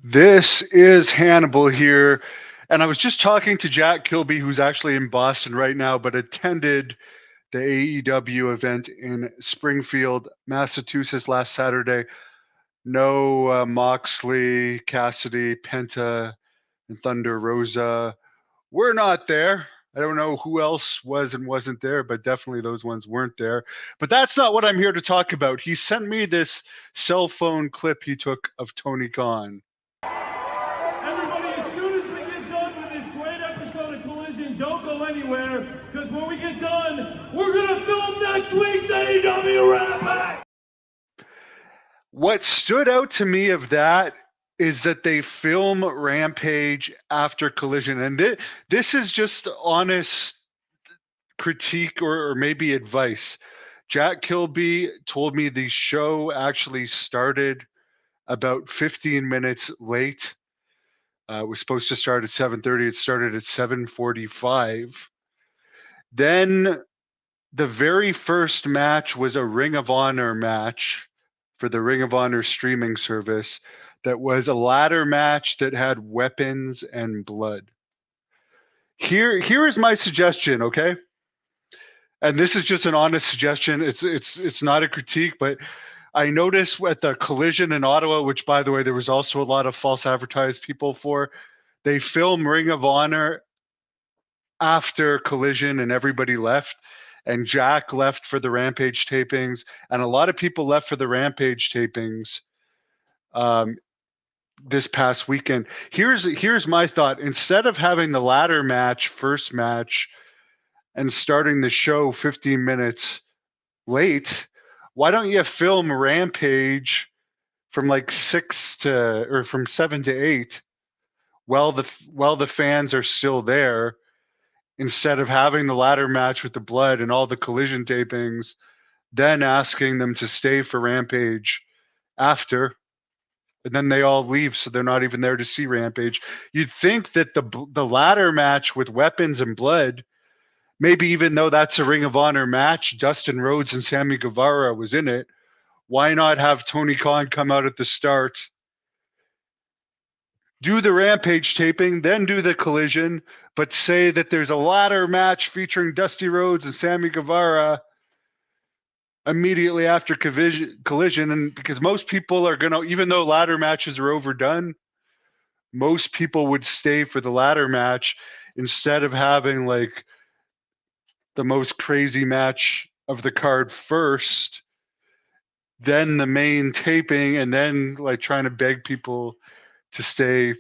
This is Hannibal here. And I was just talking to Jack Kilby, who's actually in Boston right now, but attended the AEW event in Springfield, Massachusetts last Saturday. No Moxley, Cassidy, Penta, and Thunder Rosa. We're not there. I don't know who else was and wasn't there, but definitely those ones weren't there. But that's not what I'm here to talk about. He sent me this cell phone clip he took of Tony Khan. Everybody, as soon as we get done with this great episode of Collision, don't go anywhere, because when we get done, we're going to film next week's AEW Rampage! What stood out to me of that is that they film Rampage after Collision. And this is just honest critique or maybe advice. Jack Kilby told me the show actually started about 15 minutes late. It was supposed to start at 7:30. It started at 7:45. Then the very first match was a Ring of Honor match for the Ring of Honor streaming service that was a ladder match that had weapons and blood. Here is my suggestion, okay? And this is just an honest suggestion. It's not a critique, but I noticed at the Collision in Ottawa, which by the way, there was also a lot of false advertised people for, they film Ring of Honor after Collision and everybody left. And Jack left for the Rampage tapings, and a lot of people left for the Rampage tapings this past weekend. Here's my thought. Instead of having the ladder match, first match, and starting the show 15 minutes late, why don't you film Rampage from like 7 to 8 while the fans are still there, instead of having the ladder match with the blood and all the Collision tapings, then asking them to stay for Rampage after, and then they all leave, so they're not even there to see Rampage. You'd think that the ladder match with weapons and blood, maybe even though that's a Ring of Honor match, Dustin Rhodes and Sammy Guevara was in it, why not have Tony Khan come out at the start, do the Rampage taping, then do the Collision, but say that there's a ladder match featuring Dusty Rhodes and Sammy Guevara immediately after Collision. And because most people are going to, even though ladder matches are overdone, most people would stay for the ladder match instead of having like the most crazy match of the card first, then the main taping, and then like trying to beg people to stay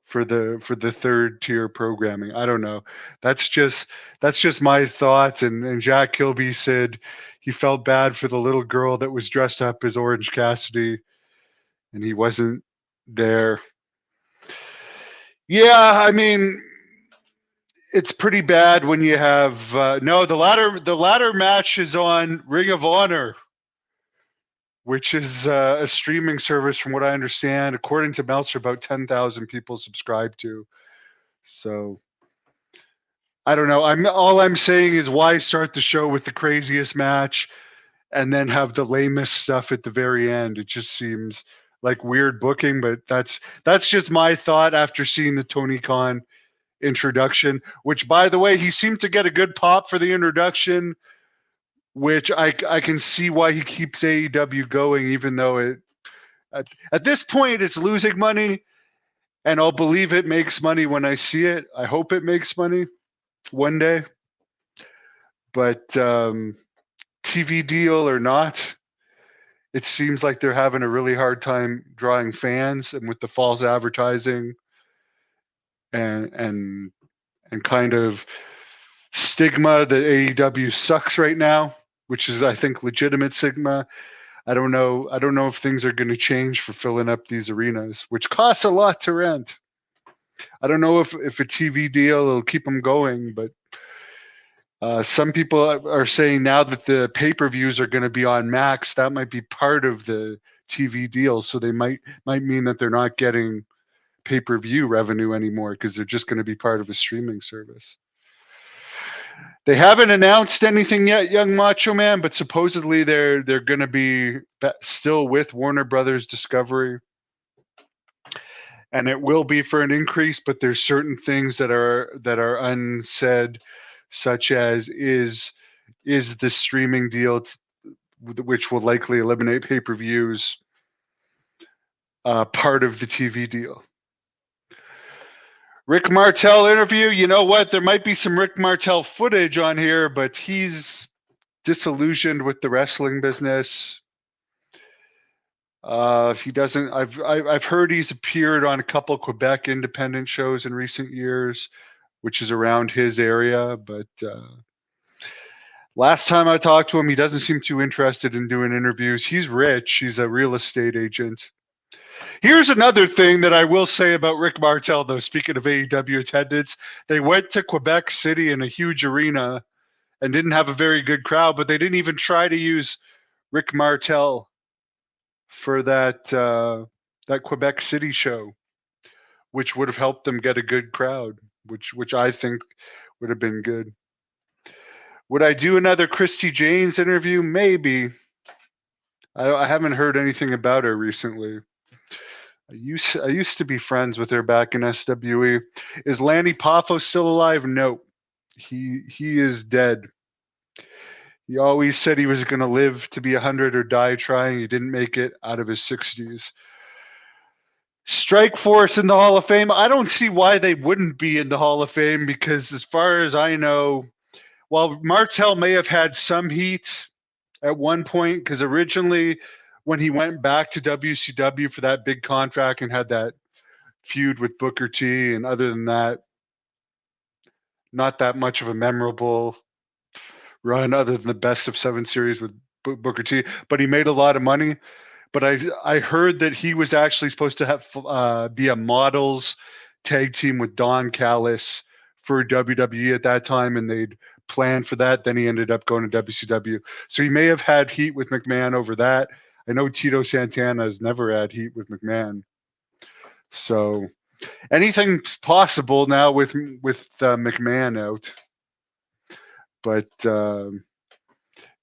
for the third tier programming. I don't know. That's just my thoughts. And Jack Kilby said he felt bad for the little girl that was dressed up as Orange Cassidy, and he wasn't there. Yeah, I mean, it's pretty bad when you have no, the ladder match is on Ring of Honor, which is a streaming service, from what I understand, according to Meltzer, about 10,000 people subscribe to. So I don't know. All I'm saying is, why start the show with the craziest match and then have the lamest stuff at the very end? It just seems like weird booking, but that's just my thought after seeing the Tony Khan introduction, which, by the way, he seemed to get a good pop for the introduction, which I can see why he keeps AEW going, even though it at this point it's losing money, and I'll believe it makes money when I see it. I hope it makes money one day. But TV deal or not, it seems like they're having a really hard time drawing fans, and with the false advertising and kind of stigma that AEW sucks right now, which is, I think, legitimate stigma. I don't know if things are going to change for filling up these arenas, which costs a lot to rent. I don't know if a TV deal will keep them going, but some people are saying now that the pay-per-views are going to be on Max, that might be part of the TV deal. So they might mean that they're not getting pay-per-view revenue anymore because they're just going to be part of a streaming service. They haven't announced anything yet, Young Macho Man, but supposedly they're going to be still with Warner Brothers Discovery. and it will be for an increase, but there's certain things that are unsaid, such as is the streaming deal, which will likely eliminate pay-per-views, part of the TV deal. Rick Martel interview. You know what? There might be some Rick Martel footage on here, but he's disillusioned with the wrestling business. He doesn't. I've heard he's appeared on a couple Quebec independent shows in recent years, which is around his area. But last time I talked to him, he doesn't seem too interested in doing interviews. He's rich. He's a real estate agent. Here's another thing that I will say about Rick Martel, though. Speaking of AEW attendance, they went to Quebec City in a huge arena and didn't have a very good crowd, but they didn't even try to use Rick Martel for that Quebec City show, which would have helped them get a good crowd, which I think would have been good. Would I do another Christy Janes interview? Maybe. I haven't heard anything about her recently. I used to be friends with her back in SWE. Is Lanny Poffo still alive? No. He is dead. He always said he was going to live to be 100 or die trying. He didn't make it out of his 60s. Strike Force in the Hall of Fame. I don't see why they wouldn't be in the Hall of Fame, because as far as I know, while Martel may have had some heat at one point, because originally when he went back to WCW for that big contract and had that feud with Booker T, and other than that, not that much of a memorable run other than the best of 7 series with Booker T, but he made a lot of money. But I heard that he was actually supposed to have be a models tag team with Don Callis for WWE at that time, and they'd planned for that. Then he ended up going to WCW. So he may have had heat with McMahon over that. I know Tito Santana has never had heat with McMahon. So anything's possible now with McMahon out. But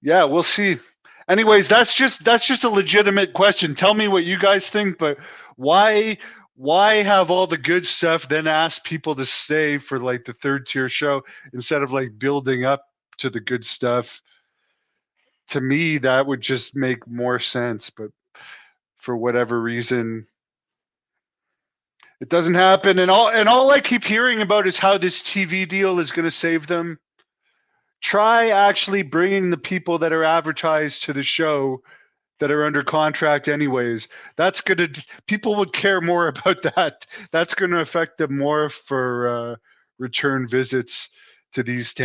yeah, we'll see. Anyways, that's just a legitimate question. Tell me what you guys think, but why have all the good stuff, then ask people to stay for like the third tier show instead of like building up to the good stuff? To me, that would just make more sense, but for whatever reason, it doesn't happen. And all I keep hearing about is how this TV deal is going to save them. Try actually bringing the people that are advertised to the show that are under contract anyways. That's going to, people would care more about that. That's going to affect them more for return visits to these towns.